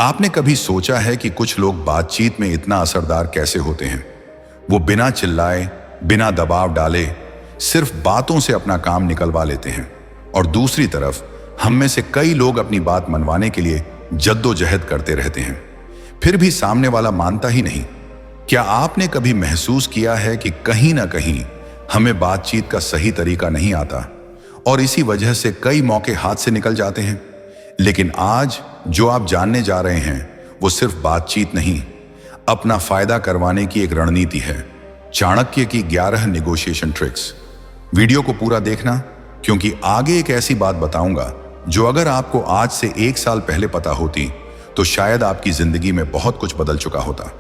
आपने कभी सोचा है कि कुछ लोग बातचीत में इतना असरदार कैसे होते हैं? वो बिना चिल्लाए, बिना दबाव डाले सिर्फ बातों से अपना काम निकलवा लेते हैं। और दूसरी तरफ हम में से कई लोग अपनी बात मनवाने के लिए जद्दोजहद करते रहते हैं, फिर भी सामने वाला मानता ही नहीं। क्या आपने कभी महसूस किया है कि कहीं ना कहीं हमें बातचीत का सही तरीका नहीं आता और इसी वजह से कई मौके हाथ से निकल जाते हैं? लेकिन आज जो आप जानने जा रहे हैं वो सिर्फ बातचीत नहीं, अपना फायदा करवाने की एक रणनीति है। चाणक्य की 11 नेगोशिएशन ट्रिक्स। वीडियो को पूरा देखना, क्योंकि आगे एक ऐसी बात बताऊंगा जो अगर आपको आज से 1 साल पहले पता होती तो शायद आपकी जिंदगी में बहुत कुछ बदल चुका होता।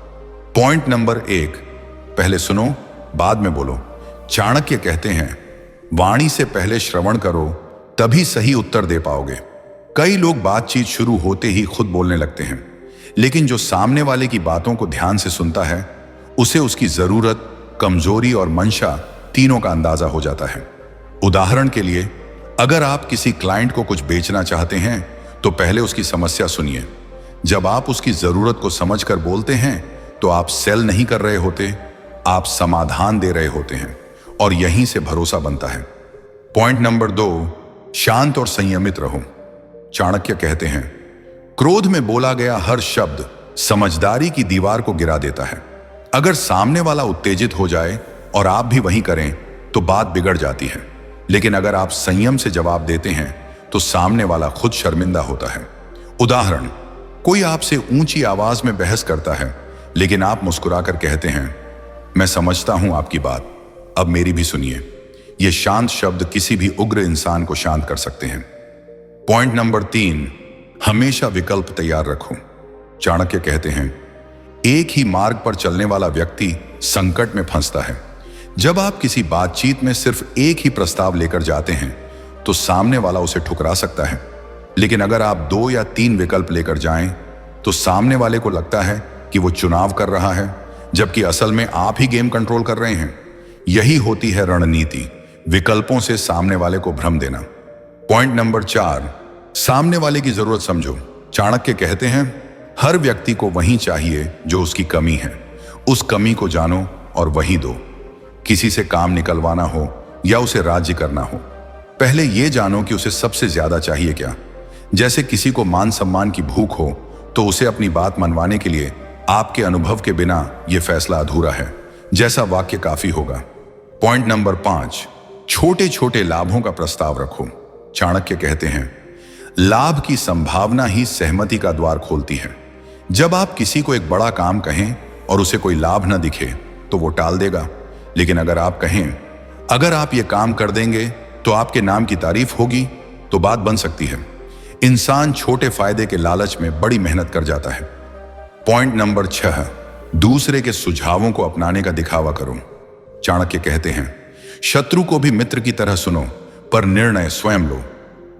पॉइंट नंबर 1, पहले सुनो बाद में बोलो। चाणक्य कहते हैं, वाणी से पहले श्रवण करो, तभी सही उत्तर दे पाओगे। कई लोग बातचीत शुरू होते ही खुद बोलने लगते हैं, लेकिन जो सामने वाले की बातों को ध्यान से सुनता है उसे उसकी जरूरत, कमजोरी और मंशा तीनों का अंदाजा हो जाता है। उदाहरण के लिए, अगर आप किसी क्लाइंट को कुछ बेचना चाहते हैं तो पहले उसकी समस्या सुनिए। जब आप उसकी जरूरत को समझकर बोलते हैं तो आप सेल नहीं कर रहे होते, आप समाधान दे रहे होते हैं, और यहीं से भरोसा बनता है। पॉइंट नंबर 2, शांत और संयमित रहो। चाणक्य कहते हैं, क्रोध में बोला गया हर शब्द समझदारी की दीवार को गिरा देता है। अगर सामने वाला उत्तेजित हो जाए और आप भी वहीं करें तो बात बिगड़ जाती है, लेकिन अगर आप संयम से जवाब देते हैं तो सामने वाला खुद शर्मिंदा होता है। उदाहरण, कोई आपसे ऊंची आवाज में बहस करता है, लेकिन आप मुस्कुराकर कहते हैं, मैं समझता हूं आपकी बात, अब मेरी भी सुनिए। ये शांत शब्द किसी भी उग्र इंसान को शांत कर सकते हैं। पॉइंट नंबर 3, हमेशा विकल्प तैयार रखो। चाणक्य कहते हैं, एक ही मार्ग पर चलने वाला व्यक्ति संकट में फंसता है। जब आप किसी बातचीत में सिर्फ एक ही प्रस्ताव लेकर जाते हैं तो सामने वाला उसे ठुकरा सकता है, लेकिन अगर आप 2 या 3 विकल्प लेकर जाएं तो सामने वाले को लगता है कि वो चुनाव कर रहा है, जबकि असल में आप ही गेम कंट्रोल कर रहे हैं। यही होती है रणनीति, विकल्पों से सामने वाले को भ्रम देना। पॉइंट नंबर 4, सामने वाले की जरूरत समझो। चाणक्य कहते हैं, हर व्यक्ति को वही चाहिए जो उसकी कमी है। उस कमी को जानो और वही दो। किसी से काम निकलवाना हो या उसे राज्य करना हो, पहले यह जानो कि उसे सबसे ज्यादा चाहिए क्या। जैसे किसी को मान सम्मान की भूख हो तो उसे अपनी बात मनवाने के लिए आपके अनुभव के बिना यह फैसला अधूरा है जैसा वाक्य काफी होगा। पॉइंट नंबर 5, छोटे छोटे लाभों का प्रस्ताव रखो। चाणक्य कहते हैं, लाभ की संभावना ही सहमति का द्वार खोलती है। जब आप किसी को एक बड़ा काम कहें और उसे कोई लाभ न दिखे तो वो टाल देगा, लेकिन अगर आप कहें, अगर आप ये काम कर देंगे तो आपके नाम की तारीफ होगी, तो बात बन सकती है। इंसान छोटे फायदे के लालच में बड़ी मेहनत कर जाता है। पॉइंट नंबर 6, दूसरे के सुझावों को अपनाने का दिखावा करो। चाणक्य कहते हैं, शत्रु को भी मित्र की तरह सुनो, पर निर्णय स्वयं लो।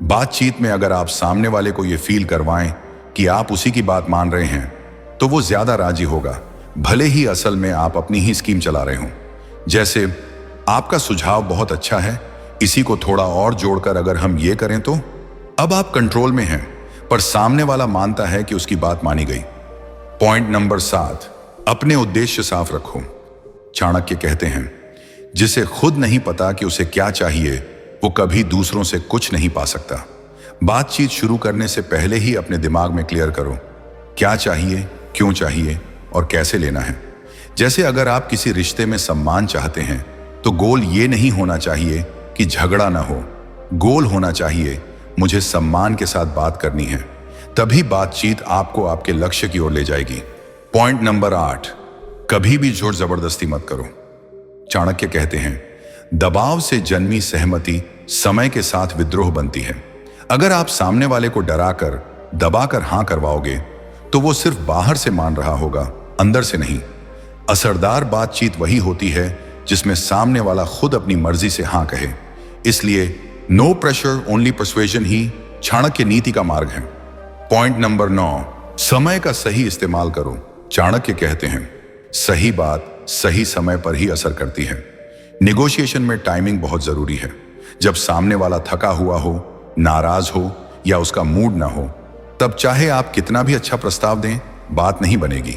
बातचीत में अगर आप सामने वाले को यह फील करवाएं कि आप उसी की बात मान रहे हैं तो वो ज्यादा राजी होगा, भले ही असल में आप अपनी ही स्कीम चला रहे हों। जैसे, आपका सुझाव बहुत अच्छा है, इसी को थोड़ा और जोड़कर अगर हम ये करें तो। अब आप कंट्रोल में हैं, पर सामने वाला मानता है कि उसकी बात मानी गई। पॉइंट नंबर 7, अपने उद्देश्य साफ रखो। चाणक्य कहते हैं, जिसे खुद नहीं पता कि उसे क्या चाहिए वो कभी दूसरों से कुछ नहीं पा सकता। बातचीत शुरू करने से पहले ही अपने दिमाग में क्लियर करो, क्या चाहिए, क्यों चाहिए और कैसे लेना है। जैसे अगर आप किसी रिश्ते में सम्मान चाहते हैं तो गोल ये नहीं होना चाहिए कि झगड़ा ना हो, गोल होना चाहिए मुझे सम्मान के साथ बात करनी है। तभी बातचीत आपको आपके लक्ष्य की ओर ले जाएगी। पॉइंट नंबर 8, कभी भी जोर जबरदस्ती मत करो। चाणक्य कहते हैं, दबाव से जन्मी सहमति समय के साथ विद्रोह बनती है। अगर आप सामने वाले को डराकर, दबाकर हां करवाओगे तो वो सिर्फ बाहर से मान रहा होगा, अंदर से नहीं। असरदार बातचीत वही होती है जिसमें सामने वाला खुद अपनी मर्जी से हां कहे। इसलिए नो प्रेशर ओनली पर्सुएशन ही चाणक्य नीति का मार्ग है। पॉइंट नंबर 9, समय का सही इस्तेमाल करो। चाणक्य कहते हैं, सही बात सही समय पर ही असर करती है। नेगोशिएशन में टाइमिंग बहुत जरूरी है। जब सामने वाला थका हुआ हो, नाराज हो या उसका मूड ना हो, तब चाहे आप कितना भी अच्छा प्रस्ताव दें, बात नहीं बनेगी।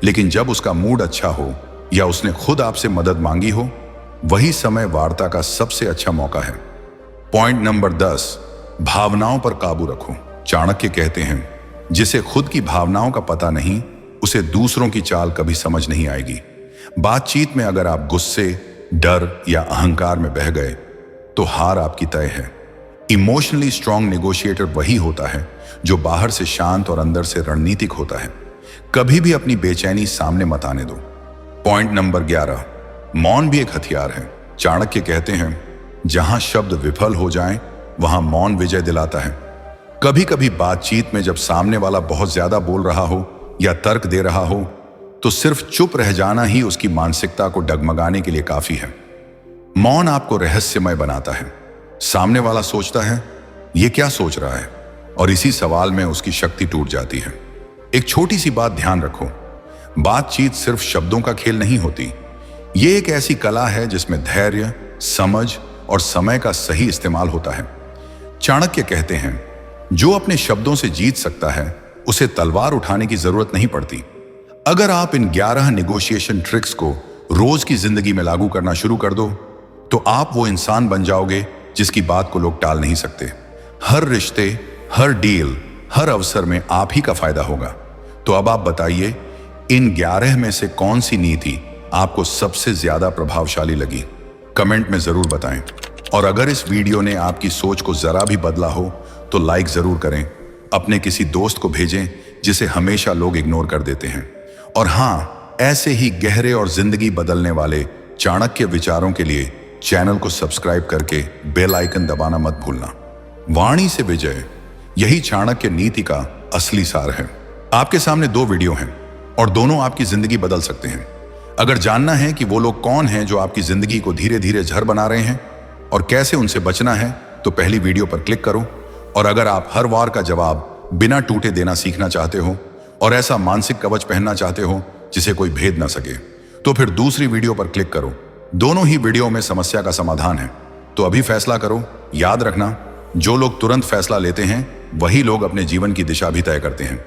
लेकिन जब उसका मूड अच्छा हो या उसने खुद आपसे मदद मांगी हो, वही समय वार्ता का सबसे अच्छा मौका है। पॉइंट नंबर 10, भावनाओं पर काबू रखो। चाणक्य कहते हैं, जिसे खुद की भावनाओं का पता नहीं, उसे दूसरों की चाल कभी समझ नहीं आएगी। बातचीत में अगर आप गुस्से, डर या अहंकार में बह गए तो हार आपकी तय है। इमोशनली स्ट्रांग नेगोशिएटर वही होता है जो बाहर से शांत और अंदर से रणनीतिक होता है। कभी भी अपनी बेचैनी सामने मत आने दो। पॉइंट नंबर 11, मौन भी एक हथियार है। चाणक्य कहते हैं, जहां शब्द विफल हो जाएं, वहां मौन विजय दिलाता है। कभी कभी बातचीत में जब सामने वाला बहुत ज्यादा बोल रहा हो या तर्क दे रहा हो, तो सिर्फ चुप रह जाना ही उसकी मानसिकता को डगमगाने के लिए काफी है। मौन आपको रहस्यमय बनाता है। सामने वाला सोचता है, ये क्या सोच रहा है, और इसी सवाल में उसकी शक्ति टूट जाती है। एक छोटी सी बात ध्यान रखो, बातचीत सिर्फ शब्दों का खेल नहीं होती। ये एक ऐसी कला है जिसमें धैर्य, समझ और समय का सही इस्तेमाल होता है। चाणक्य कहते हैं, जो अपने शब्दों से जीत सकता है, उसे तलवार उठाने की जरूरत नहीं पड़ती। अगर आप इन 11 निगोशिएशन ट्रिक्स को रोज की जिंदगी में लागू करना शुरू कर दो, तो आप वो इंसान बन जाओगे जिसकी बात को लोग टाल नहीं सकते। हर रिश्ते, हर डील, हर अवसर में आप ही का फायदा होगा। तो अब आप बताइए, इन 11 में से कौन सी नीति आपको सबसे ज्यादा प्रभावशाली लगी? कमेंट में जरूर बताएं। और अगर इस वीडियो ने आपकी सोच को जरा भी बदला हो तो लाइक जरूर करें। अपने किसी दोस्त को भेजें जिसे हमेशा लोग इग्नोर कर देते हैं। और हाँ, ऐसे ही गहरे और जिंदगी बदलने वाले चाणक्य विचारों के लिए चैनल को सब्सक्राइब करके बेल आइकन दबाना मत भूलना। वाणी से विजय, यही चाणक्य नीति का असली सार है। आपके सामने 2 वीडियो हैं और दोनों आपकी जिंदगी बदल सकते हैं। अगर जानना है कि वो लोग कौन हैं जो आपकी जिंदगी को धीरे धीरे जहर बना रहे हैं और कैसे उनसे बचना है, तो पहली वीडियो पर क्लिक करो। और अगर आप हर वार का जवाब बिना टूटे देना सीखना चाहते हो और ऐसा मानसिक कवच पहनना चाहते हो जिसे कोई भेद ना सके, तो फिर दूसरी वीडियो पर क्लिक करो। दोनों ही वीडियो में समस्या का समाधान है। तो अभी फैसला करो। याद रखना, जो लोग तुरंत फैसला लेते हैं, वही लोग अपने जीवन की दिशा भी तय करते हैं।